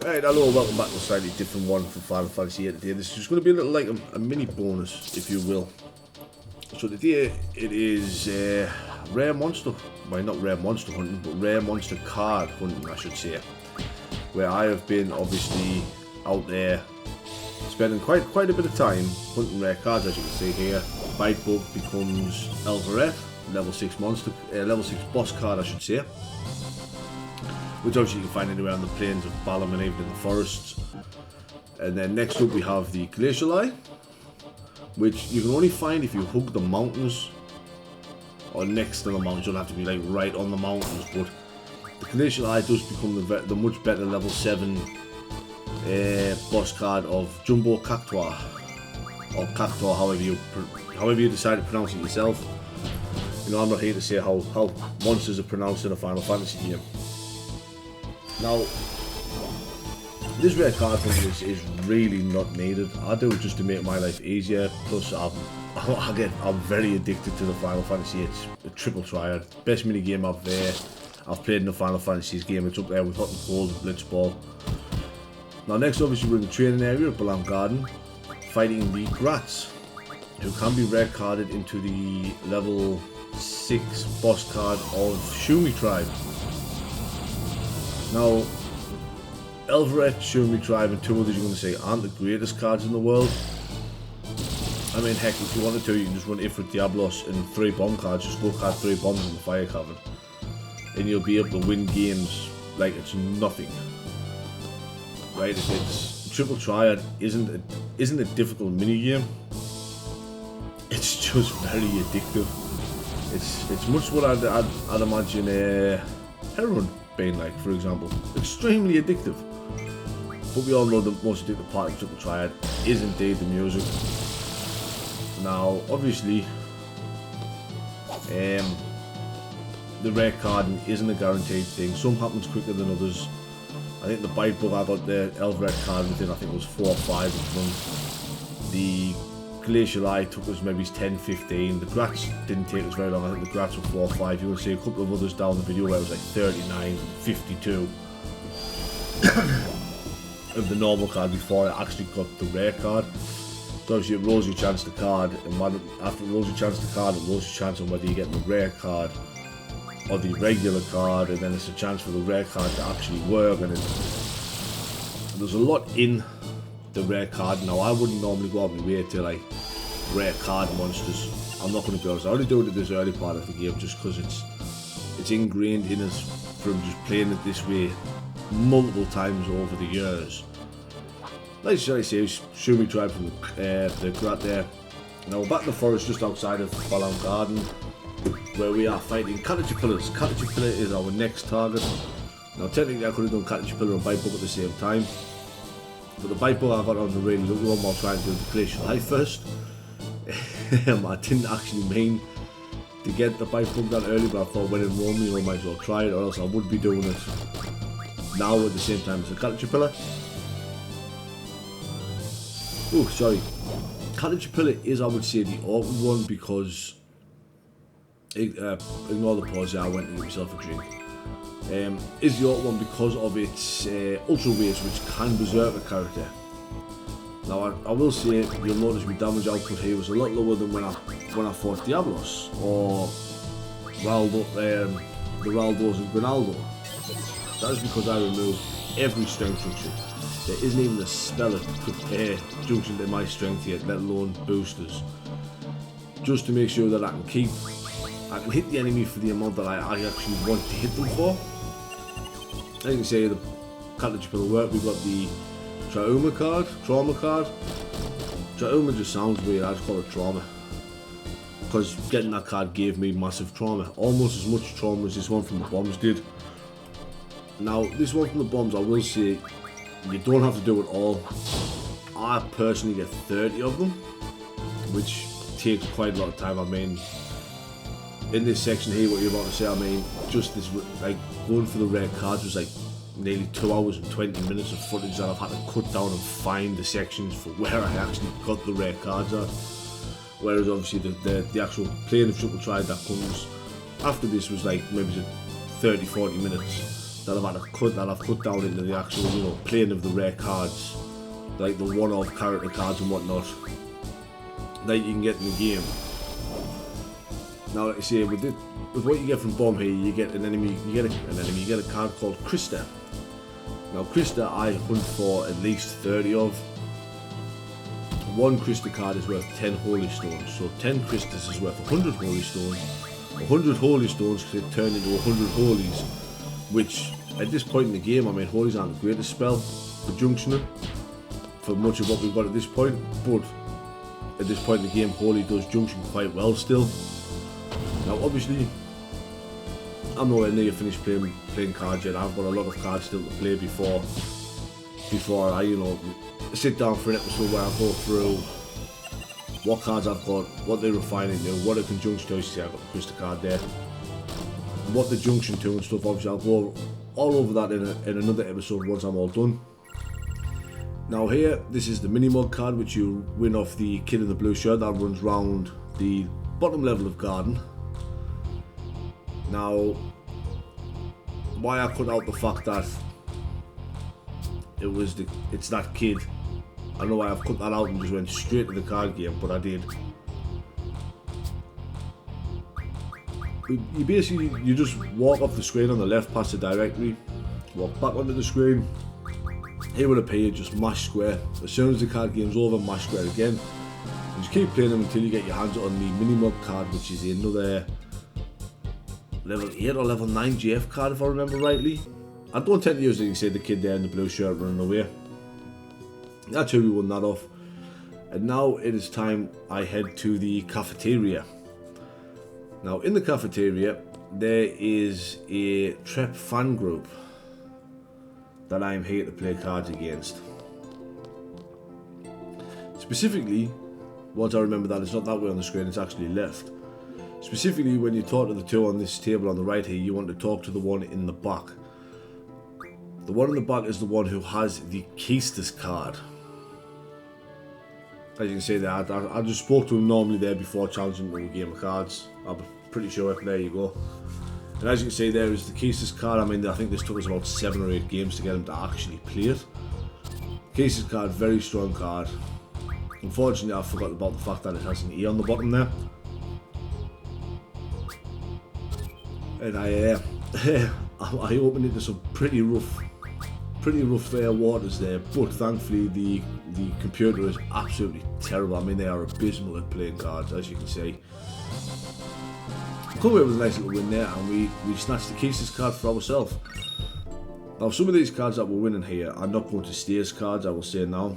Right, hello, welcome back to a slightly different one for Final Fantasy VIII today. This is just going to be a little like a mini bonus, if you will. So today it is rare monster, well not rare monster hunting, but rare monster card hunting I should say. Where I have been obviously out there spending quite a bit of time hunting rare cards, as you can see here. VIII becomes Elveret, level 6 monster, level 6 boss card I should say. Which obviously you can find anywhere on the plains of Balam and even in the forests. And then next up we have the Glacial Eye, which you can only find if you hug the mountains or next to the mountains. You don't have to be like right on the mountains, but the Glacial Eye does become the much better level 7 boss card of Jumbo Cactuar, or Cactuar, however you decide to pronounce it yourself. You know, I'm not here to say how monsters are pronounced in a Final Fantasy game. Now, this rare card hunting is really not needed. I do it just to make my life easier. Plus, I'm very addicted to the Final Fantasy. It's a Triple Triad, best mini game I've played in the Final Fantasy's game. It's up there with Hot and Cold and Blitzball. Now, next obviously we're in the training area of Balam Garden, fighting the Grats, who can be rare carded into the level 6 boss card of Shumi Tribe. Now, Elveret, Shumi Tribe and two others you're going to say aren't the greatest cards in the world. I mean, heck, if you wanted to, you can just run Ifrit Diablos and 3 bomb cards, just go card 3 bombs in the fire cavern, and you'll be able to win games like it's nothing. Right? It's Triple Triad isn't a difficult mini game. It's just very addictive. It's much what I'd imagine heroin being like, for example. Extremely addictive. But we all know the most addictive part of Triple Triad is indeed the music. Now, obviously, the rare carding isn't a guaranteed thing. Some happens quicker than others. I think the bite book I got the Elveret card within, I think it was 4 or 5 of them. The Glacial Eye took us maybe 10-15. The Grats didn't take us very long. I think the Grats were 4 or 5. You will see a couple of others down the video where it was like 39, 52 of the normal card before I actually got the rare card. So obviously it rolls your chance to card, and after it rolls your chance to card, it rolls your chance on whether you get the rare card or the regular card, and then it's a chance for the rare card to actually work. And there's a lot in the rare card. Now, I wouldn't normally go out of my way to like rare card monsters. I'm not going to be honest. I only do it at this early part of the game just because it's ingrained in us from just playing it this way multiple times over the years. Like I say, Shumi Tribe from the Grat there. Now we're back in the forest just outside of Balam Garden, where we are fighting Caterpillars. Caterpillar is our next target. Now technically I could have done Caterpillar and VIII at the same time, but the VIII I got on the really lucky one while trying to do the Glacial Eye first. I didn't actually mean to get the VIII that early, but I thought when in Rome, I might as well try it, or else I would be doing it now at the same time as the Caterpillar. Oh, sorry. Caterpillar is, I would say, the awkward one because ignore the pause there, I went to get myself a drink. Is the awkward one because of its ultra race, which can berserk a character. Now I will say, you'll notice my damage output here was a lot lower than when I fought Diablos or the Raldos and Grinaldo. That is because I removed every strength junction. There isn't even a spell junction to my strength yet, let alone boosters. Just to make sure that I can hit the enemy for the amount that I actually want to hit them for. As you can see, the Caterpillar work. We've got the Trauma card. Trauma just sounds weird, I just call it trauma. Because getting that card gave me massive trauma. Almost as much trauma as this one from the bombs did. Now, this one from the bombs, I will say, you don't have to do it all. I personally get 30 of them, which takes quite a lot of time. I mean, in this section here, what you're about to say, I mean, just this, like, going for the rare cards was like nearly 2 hours and 20 minutes of footage that I've had to cut down and find the sections for where I actually got the rare cards at. Whereas obviously the actual playing of Triple Triad that comes after this was like maybe 30-40 minutes that I've cut down into the actual, you know, plane of the rare cards, like the one-off character cards and whatnot that you can get in the game. Now, like I say, with what you get from Bomb here, you get you get a card called Krista. Now, Krista I hunt for at least 30 of. One Krista card is worth 10 Holy Stones, so 10 Kristas is worth 100 Holy Stones. 100 Holy Stones could turn into 100 Holies, which at this point in the game, I mean, Holies aren't the greatest spell for junctioning for much of what we've got at this point, but at this point in the game, Holy does junction quite well still. Now, obviously, I'm nowhere near finished playing cards yet. I've got a lot of cards still to play before I, you know, sit down for an episode where I go through what cards I've got, what they're refining to, what a conjunction to. See, I've got the Krista card there, what the junction to and stuff. Obviously, I'll go all over that in another episode once I'm all done. Now here, this is the mini mug card, which you win off the kid in the blue shirt that runs round the bottom level of garden. Now, why I cut out the fact that it's that kid, I know why I've cut that out and just went straight to the card game, but I did. You just walk off the screen on the left past the directory, walk back onto the screen. Here will appear, just mash square. As soon as the card game's over, mash square again. And just keep playing them until you get your hands on the mini mug card, which is another level 8 or level 9 GF card, if I remember rightly. I don't tend to use it, you say the kid there in the blue shirt running away. That's who we won that off. And now it is time I head to the cafeteria. Now in the cafeteria, there is a Trep fan group that I am here to play cards against. Specifically, once I remember that it's not that way on the screen, it's actually left. Specifically, when you talk to the two on this table on the right here, you want to talk to the one in the back. The one in the back is the one who has the Keisters card. As you can see there, I just spoke to him normally there before challenging him to a game of cards. I'm pretty sure, there you go. And as you can see there is the Keisters card. I mean, I think this took us about 7 or 8 games to get him to actually play it. Keisters card, very strong card. Unfortunately, I forgot about the fact that it has an E on the bottom there. And I opened into some pretty rough waters there, but thankfully the computer is absolutely terrible. I mean, they are abysmal at playing cards, as you can see. Come away with a nice little win there, and we snatched the Keisters card for ourselves. Now, some of these cards that we're winning here are not going to stay as cards, I will say now.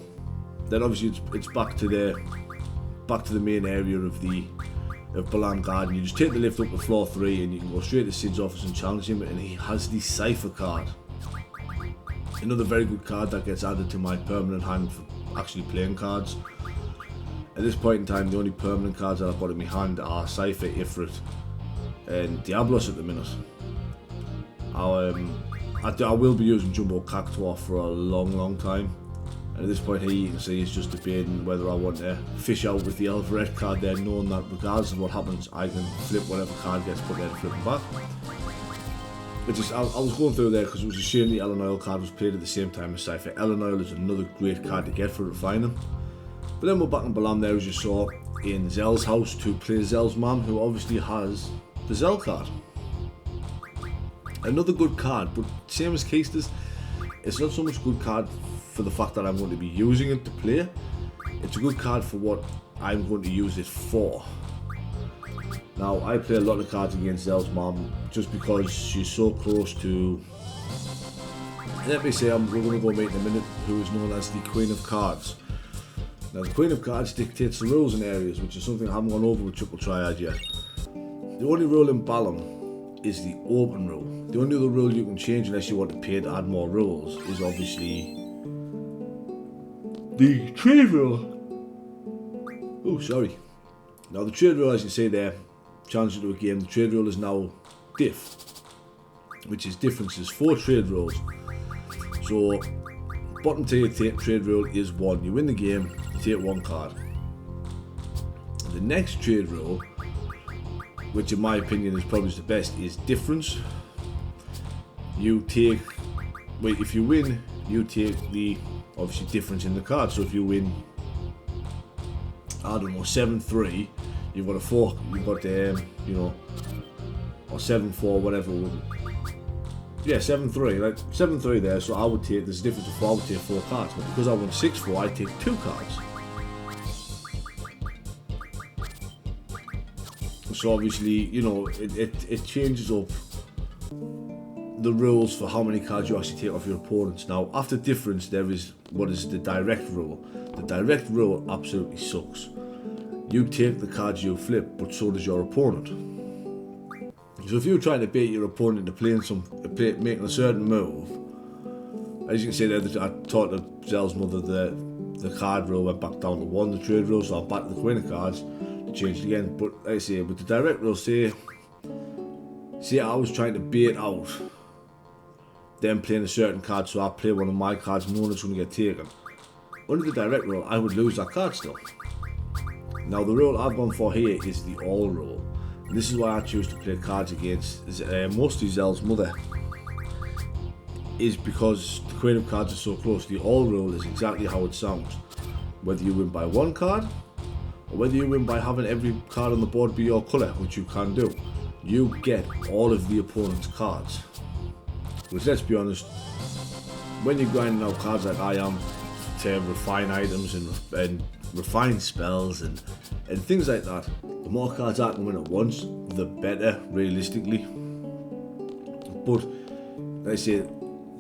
Then obviously it's back to the main area of Balam Garden. You just take the lift up to floor 3 and you can go straight to Sid's office and challenge him, and he has the Cypher card. Another very good card that gets added to my permanent hand for actually playing cards. At this point in time, the only permanent cards that I've got in my hand are Cypher, Ifrit and Diablos at the minute. I will be using Jumbo Cactuar for a long time. And at this point here, you can see it's just debating whether I want to fish out with the Elvaret card there, knowing that regardless of what happens, I can flip whatever card gets put there to flip them back. I was going through there because it was a shame the Ellen Oil card was played at the same time as Cypher. Ellen Oil is another great card to get for refining. But then we're back in Balam there, as you saw, in Zell's house to play Zell's mom, who obviously has the Zell card. Another good card, but same as Keisters, it's not so much a good card for the fact that I'm going to be using it to play. It's a good card for what I'm going to use it for. Now, I play a lot of cards against Zell's mom just because she's so close to, let me say, we're going to go meet in a minute, who is known as the Queen of Cards. Now, the Queen of Cards dictates the rules in areas, which is something I haven't gone over with Triple Triad yet. The only rule in Balam is the open rule. The only other rule you can change unless you want to pay to add more rules is obviously the trade rule. Oh, sorry. Now, the trade rule, as you see there, challenge to a game, the trade rule is now diff, which is differences, 4 trade rules. So bottom tier trade rule is 1. You win the game, you take 1 card. The next trade rule, which in my opinion is probably the best, is difference. you take, wait, if you win, you take the obviously difference in the card. So if you win, I don't know, 7-3, you've got a 4, you've got you know, or 7-4, whatever. Yeah, 7-3, like 7-3 there. So I would take, there's a difference of 4, I would take 4 cards, but because I won 6-4, I take 2 cards. So obviously, you know, it changes up the rules for how many cards you actually take off your opponents. Now, after difference, there is what is the direct rule. The direct rule absolutely sucks. You take the cards you flip, but so does your opponent. So if you're trying to bait your opponent into making a certain move, as you can see there, I taught to Zell's mother the card rule went back down to 1, the trade rule, so I'm back to the queen of cards. Changed again, but like I say, with the direct rule, say I was trying to bait out them playing a certain card, so I play one of my cards knowing it's going to get taken. Under the direct rule, I would lose that card still. Now the rule I've gone for here is the all rule. And this is why I choose to play cards against mostly Zell's mother, is because the queen of cards is so close. The all rule is exactly how it sounds. Whether you win by 1 card, or whether you win by having every card on the board be your colour, which you can do, you get all of the opponent's cards. Which, let's be honest, when you're grinding out cards like I am to refine items and refine spells and things like that, the more cards I can win at once, the better, realistically. But, like I say,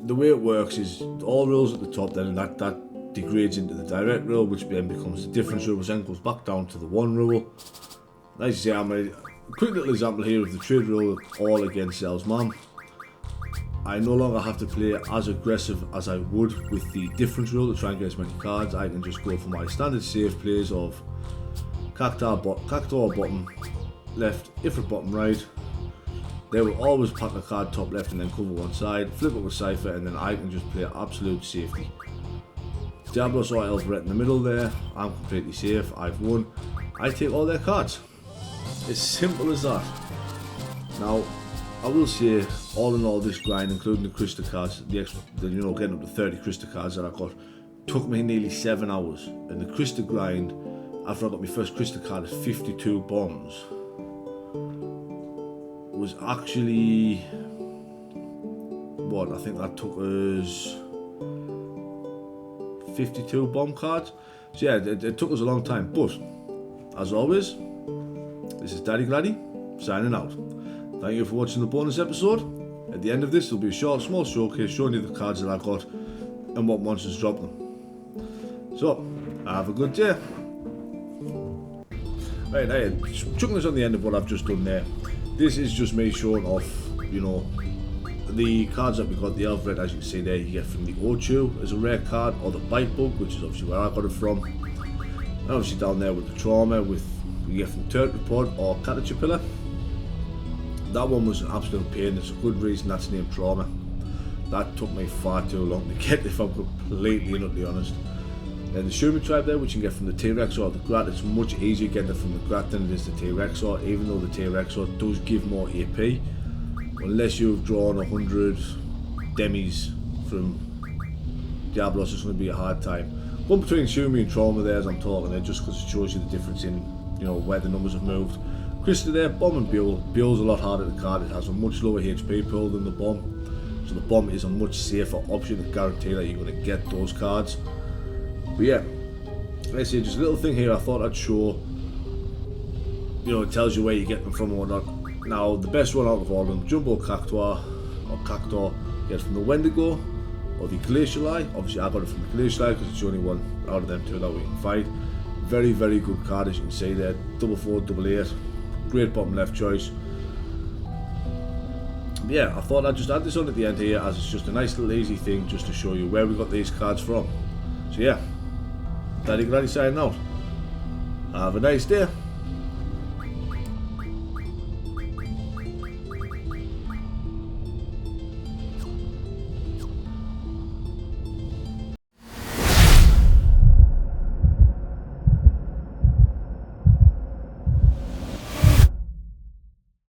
the way it works is all rules at the top then, and that degrades into the direct rule, which then becomes the difference rule, which then goes back down to the 1 rule. Like I say, I'm a quick little example here of the trade rule, all against Zell's mom. I no longer have to play as aggressive as I would with the difference rule to try and get as many cards. I can just go for my standard safe plays of Cactuar bottom left, Ifrit bottom right. They will always pack a card top left and then cover one side, flip it with Cypher, and then I can just play absolute safety. Diablos or Elfret in the middle there, I'm completely safe, I've won. I take all their cards. As simple as that. Now, I will say, all in all, this grind, including the Crystal cards, the you know, getting up to 30 Crystal cards that I got, took me nearly 7 hours. And the Crystal grind, after I got my first Crystal card at 52 bombs, was actually, what, I think that took us 52 bomb cards. So yeah, it took us a long time, but as always, this is Daddy Gladdy signing out. Thank you for watching the bonus episode. At the end of this, there'll be a small showcase showing you the cards that I got and what monsters drop them. So, have a good day. Right, chucking this on the end of what I've just done there. This is just me showing off, you know, the cards that we got. The Elfret, as you can see there, you get from the Ochu as a rare card, or the Bite Bug, which is obviously where I got it from. And obviously down there with the Trauma, you get from Turtle Pod or Caterpillar. That one was an absolute pain. There's a good reason that's named Trauma. That took me far too long to get, if I'm completely and utterly honest. And the Shumi tribe there, which you can get from the T-Rex or the Grat, it's much easier getting it from the Grat than it is the T-Rex, or even though the T-Rex does give more AP. Unless you've drawn 100 demis from Diablos, it's going to be a hard time. One between Shumi and Trauma there, as I'm talking there, just because it shows you the difference in, you know, where the numbers have moved. Crystal there, Bomb and Buell. Buell's a lot harder to card. It has a much lower HP pool than the Bomb. So the Bomb is a much safer option to guarantee that you're going to get those cards. But yeah, like I say, just a little thing here I thought I'd show. You know, it tells you where you get them from and whatnot. Now, the best one out of all of them, Jumbo Cactuar, or Cactuar, you get from the Wendigo, or the Glacial Eye. Obviously I got it from the Glacial Eye because it's the only one out of them two that we can fight. Very, very good card, as you can see there. 4/4, 8/8. Great bottom left choice. But yeah, I thought I'd just add this on at the end here, as it's just a nice little easy thing just to show you where we got these cards from. So yeah, Daddy Gladdy signing out. Have a nice day.